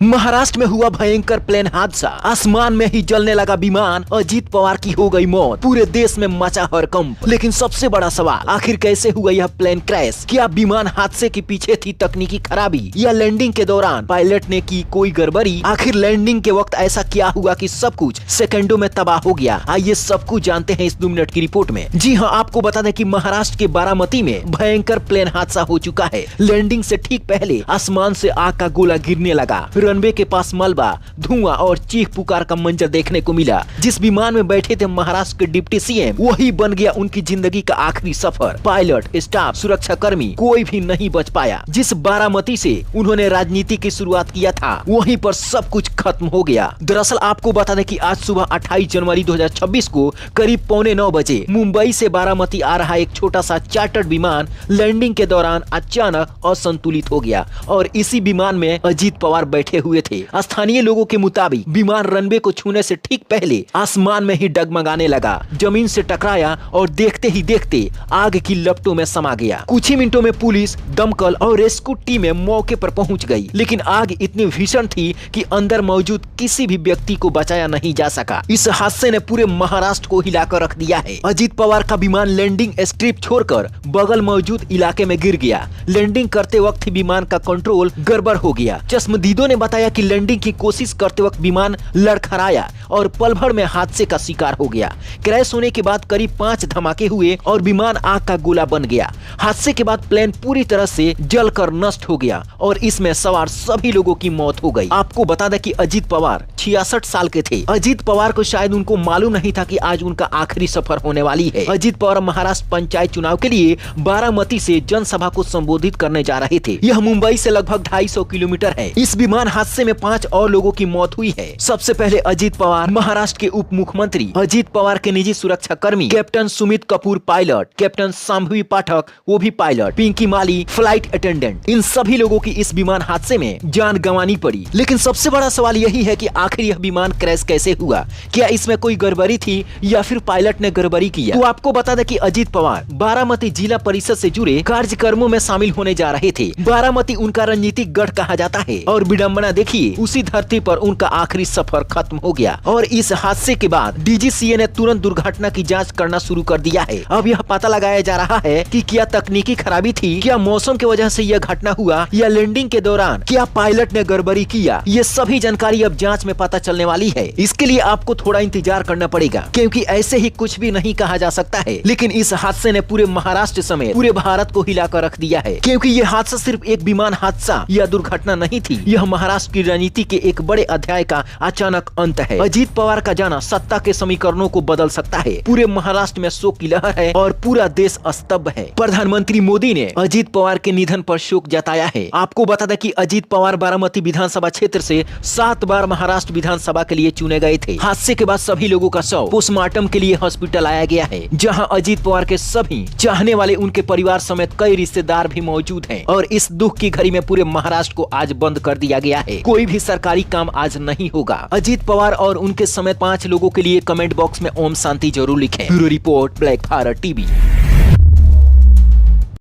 महाराष्ट्र में हुआ भयंकर प्लेन हादसा, आसमान में ही जलने लगा विमान, अजीत पवार की हो गई मौत, पूरे देश में मचा हड़कंप। लेकिन सबसे बड़ा सवाल, आखिर कैसे हुआ यह प्लेन क्रैश? क्या विमान हादसे के पीछे थी तकनीकी खराबी या लैंडिंग के दौरान पायलट ने की कोई गड़बड़ी? आखिर लैंडिंग के वक्त ऐसा क्या हुआ कि सब कुछ सेकंडों में तबाह हो गया? आइए सब कुछ जानते हैं इस 2 मिनट की रिपोर्ट में। जी हाँ, आपको बता दें कि महाराष्ट्र के बारामती में भयंकर प्लेन हादसा हो चुका है। लैंडिंग से ठीक पहले आसमान से आग का गोला गिरने लगा। रनवे के पास मलबा, धुआं और चीख पुकार का मंजर देखने को मिला। जिस विमान में बैठे थे महाराष्ट्र के डिप्टी सीएम, वही बन गया उनकी जिंदगी का आखिरी सफर। पायलट, स्टाफ, सुरक्षा कर्मी कोई भी नहीं बच पाया। जिस बारामती से उन्होंने राजनीति की शुरुआत किया था, वहीं पर सब कुछ खत्म हो गया। दरअसल आपको बता दें कि आज सुबह 28 जनवरी 2026 को करीब 8:45 बजे मुंबई से बारामती आ रहा एक छोटा सा चार्टर्ड विमान लैंडिंग के दौरान अचानक असंतुलित हो गया और इसी विमान में अजीत पवार बैठे हुए थे। स्थानीय लोगों के मुताबिक विमान रनवे को छूने से ठीक पहले आसमान में ही डगमगाने लगा, जमीन से टकराया और देखते ही देखते आग की लपटों में समा गया। कुछ ही मिनटों में पुलिस, दमकल और रेस्क्यू टीमें मौके पर पहुंच गई, लेकिन आग इतनी भीषण थी कि अंदर मौजूद किसी भी व्यक्ति को बचाया नहीं जा सका। इस हादसे ने पूरे महाराष्ट्र को हिलाकर रख दिया है। अजीत पवार का विमान लैंडिंग स्ट्रिप छोड़कर बगल मौजूद इलाके में गिर गया। लैंडिंग करते वक्त ही विमान का कंट्रोल गड़बड़ हो गया। चश्मदीदों ने बताया कि लैंडिंग की कोशिश करते वक्त विमान लड़खड़ाया और पल भर में हादसे का शिकार हो गया। क्रैश होने के बाद करीब 5 धमाके हुए और विमान आग का गोला बन गया। हादसे के बाद प्लेन पूरी तरह से जलकर नष्ट हो गया और इसमें सवार सभी लोगों की मौत हो गई। आपको बता दें कि अजीत पवार 66 साल के थे। अजीत पवार को शायद उनको मालूम नहीं था कि आज उनका आखिरी सफर होने वाली है। अजीत पवार महाराष्ट्र पंचायत चुनाव के लिए बारामती से जनसभा को संबोधित करने जा रहे थे। यह मुंबई से लगभग 250 किलोमीटर है। इस विमान हादसे में 5 और लोगों की मौत हुई है। सबसे पहले अजीत पवार, महाराष्ट्र के उप मुख्यमंत्री, अजीत पवार के निजी सुरक्षा कर्मी, captain Sumit Kapoor pilot, captain Shambhavi Pathak वो भी pilot, Pinky Mali flight attendant, इन सभी लोगों की इस विमान हादसे में जान गंवानी पड़ी। लेकिन सबसे बड़ा सवाल यही है कि आखिर यह विमान क्रैश कैसे हुआ? क्या इसमें कोई गड़बड़ी थी या फिर पायलट ने गड़बड़ी किया? तो आपको बता दें कि अजीत पवार बारामती जिला परिषद से जुड़े कार्यक्रमों में शामिल होने जा रहे थे। बारामती उनका राजनीतिक गढ़ कहा जाता है और विडंबना देखिए, उसी धरती पर उनका आखिरी सफर खत्म हो गया। और इस हादसे के बाद डीजीसीए ने तुरंत दुर्घटना की जांच करना शुरू कर दिया है। अब यह पता लगाया जा रहा है कि क्या तकनीकी खराबी थी, क्या मौसम की वजह से यह घटना हुआ या लैंडिंग के दौरान क्या पायलट ने गड़बड़ी किया। ये सभी जानकारी अब जांच में पता चलने वाली है। इसके लिए आपको थोड़ा इंतजार करना पड़ेगा, क्योंकि ऐसे ही कुछ भी नहीं कहा जा सकता है। लेकिन इस हादसे ने पूरे महाराष्ट्र समेत पूरे भारत को हिलाकर रख दिया है, क्योंकि ये हादसा सिर्फ एक विमान हादसा या दुर्घटना नहीं थी। यह महाराष्ट्र की राजनीति के एक बड़े अध्याय का अचानक अंत है। अजीत पवार का जाना सत्ता के समीकरणों को बदल सकता है। पूरे महाराष्ट्र में शोक की लहर है और पूरा देश स्तब्ध है। प्रधानमंत्री मोदी ने अजीत पवार के निधन पर शोक जताया है। आपको बता दें कि अजीत पवार बारामती विधानसभा क्षेत्र से 7 बार महाराष्ट्र विधानसभा के लिए चुने गए थे। हादसे के बाद सभी लोगों का शव पोस्टमार्टम के लिए हॉस्पिटल लाया गया है, जहां अजीत पवार के सभी चाहने वाले, उनके परिवार समेत कई रिश्तेदार भी मौजूद हैं। और इस दुख की घड़ी में पूरे महाराष्ट्र को आज बंद कर दिया गया है। कोई भी सरकारी काम आज नहीं होगा। अजीत पवार और उनके समेत 5 लोगों के लिए कमेंट बॉक्स में ओम शांति जरूर लिखें। Bureau report, black Bharat TV.